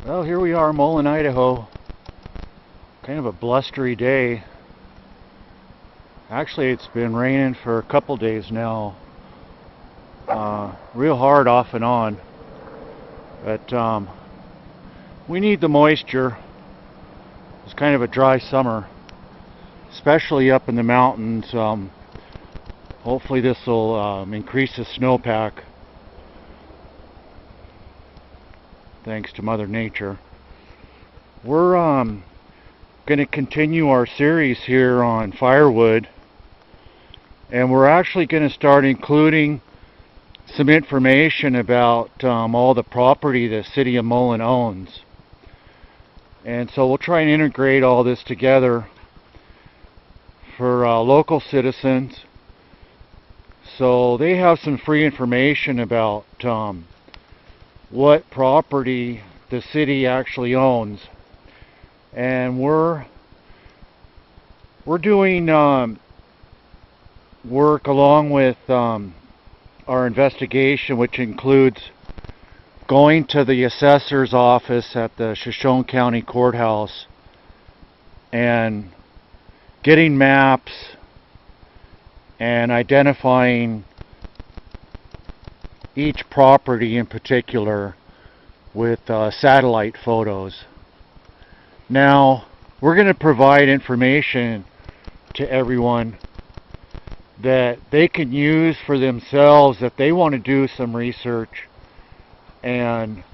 Well, here we are, Mullan, Idaho. Kind of a blustery day. Actually, it's been raining for a couple days now. Real hard off and on. But we need the moisture. It's kind of a dry summer, especially up in the mountains. Hopefully this will increase the snowpack, thanks to Mother Nature. We're going to continue our series here on firewood, and we're actually going to start including some information about all the property the city of Mullan owns. And so we'll try and integrate all this together for local citizens, so they have some free information about what property the city actually owns. And we're doing work along with our investigation, which includes going to the assessor's office at the Shoshone County Courthouse and getting maps and identifying each property in particular with satellite photos. Now, we're going to provide information to everyone that they can use for themselves if they want to do some research and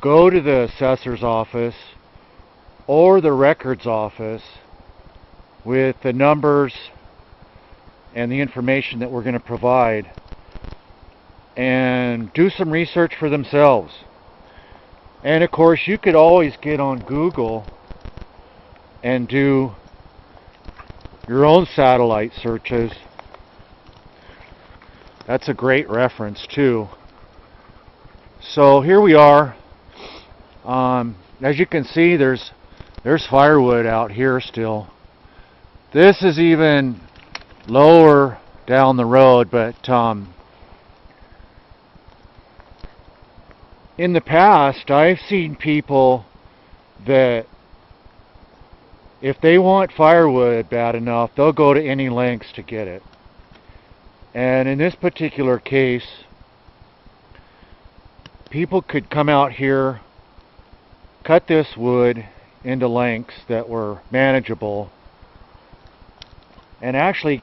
go to the assessor's office or the records office with the numbers and the information that we're going to provide and do some research for themselves. And of course, you could always get on Google and do your own satellite searches. That's a great reference too. So here we are. As you can see, there's firewood out here still. This is even lower down the road, but in the past, I've seen people that if they want firewood bad enough, they'll go to any lengths to get it. And in this particular case, people could come out here, cut this wood into lengths that were manageable, and actually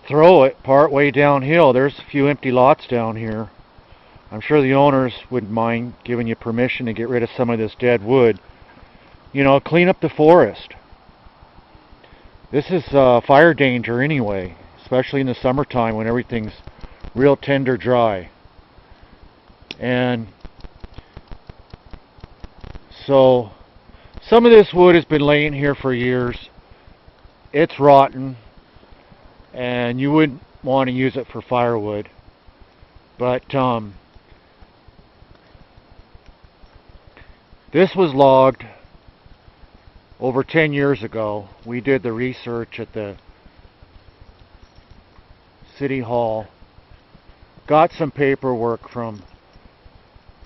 throw it part way downhill. There's a few empty lots down here. I'm sure the owners wouldn't mind giving you permission to get rid of some of this dead wood. You know, clean up the forest. This is fire danger anyway, especially in the summertime when everything's real tender dry. And so some of this wood has been laying here for years. It's rotten, and you wouldn't want to use it for firewood. But this was logged over 10 years ago. We did the research at the City Hall, got some paperwork from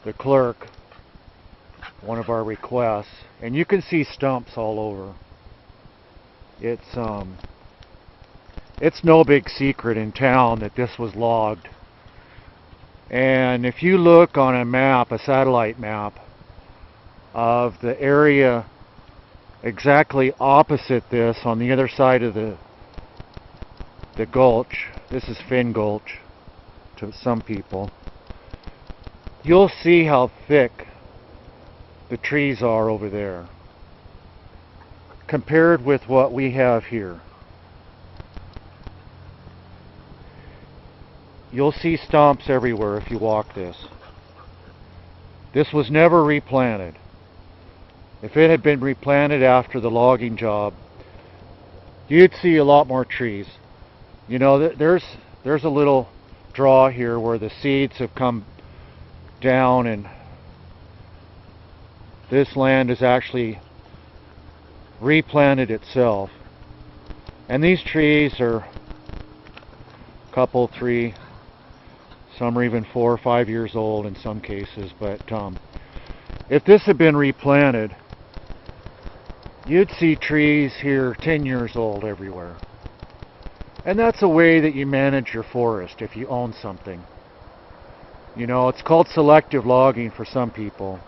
the clerk, one of our requests, and you can see stumps all over. It's no big secret in town that this was logged. And if you look on a map, a satellite map, of the area exactly opposite this, on the other side of the gulch, this is Finn Gulch to some people, you'll see how thick the trees are over there compared with what we have here. You'll see stumps everywhere if you walk this. This was never replanted. If it had been replanted after the logging job, you'd see a lot more trees. You know, there's a little draw here where the seeds have come down, and this land is actually replanted itself. And these trees are a couple, 3, some are even 4 or 5 years old in some cases, but if this had been replanted, you'd see trees here 10 years old everywhere. And that's a way that you manage your forest if you own something. You know, it's called selective logging for some people.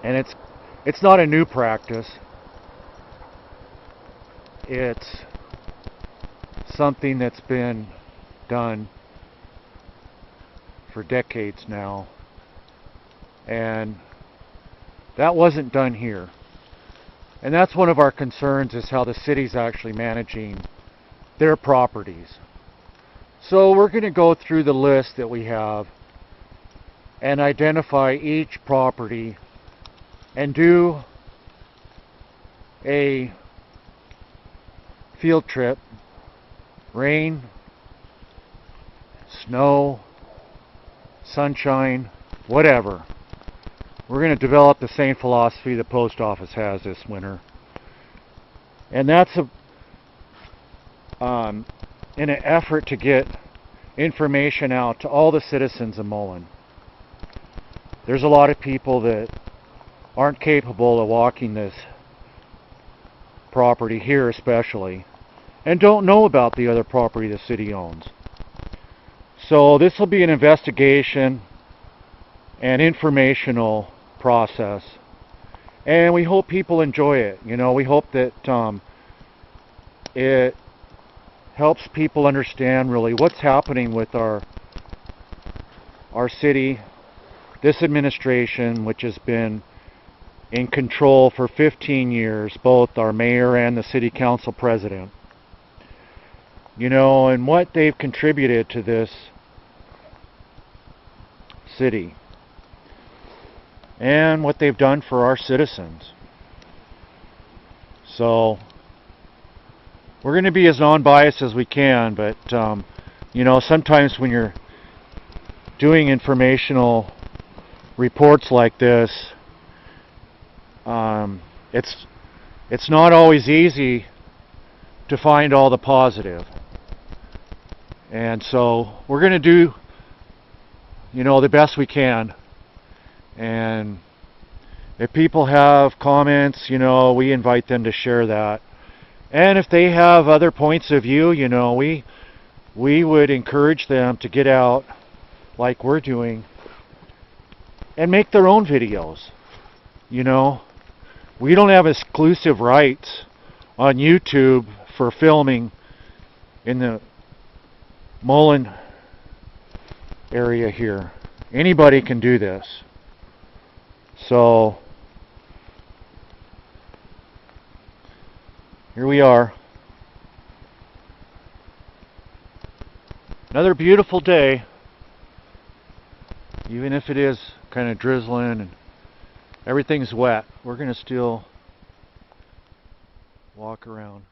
And it's not a new practice. It's something that's been done for decades now. And that wasn't done here. And that's one of our concerns, is how the city's actually managing their properties. So we're going to go through the list that we have and identify each property and do a field trip. Rain, snow, sunshine, whatever. We're going to develop the same philosophy the post office has this winter. And that's in an effort to get information out to all the citizens of Mullan. There's a lot of people that aren't capable of walking this property here especially, and don't know about the other property the city owns. So this will be an investigation and informational process, and we hope people enjoy it. You know, we hope that it helps people understand really what's happening with our city, this administration, which has been in control for 15 years, both our mayor and the city council president. You know, and what they've contributed to this city and what they've done for our citizens. So we're going to be as non-biased as we can, but you know, sometimes when you're doing informational reports like this, it's not always easy to find all the positive. And so we're going to do, you know, the best we can. And if people have comments, you know, we invite them to share that. And if they have other points of view, you know, we would encourage them to get out like we're doing and make their own videos. You know, we don't have exclusive rights on YouTube for filming in the Mullan area here. Anybody can do this. So here we are. Another beautiful day, even if it is kind of drizzling and everything's wet. We're going to still walk around.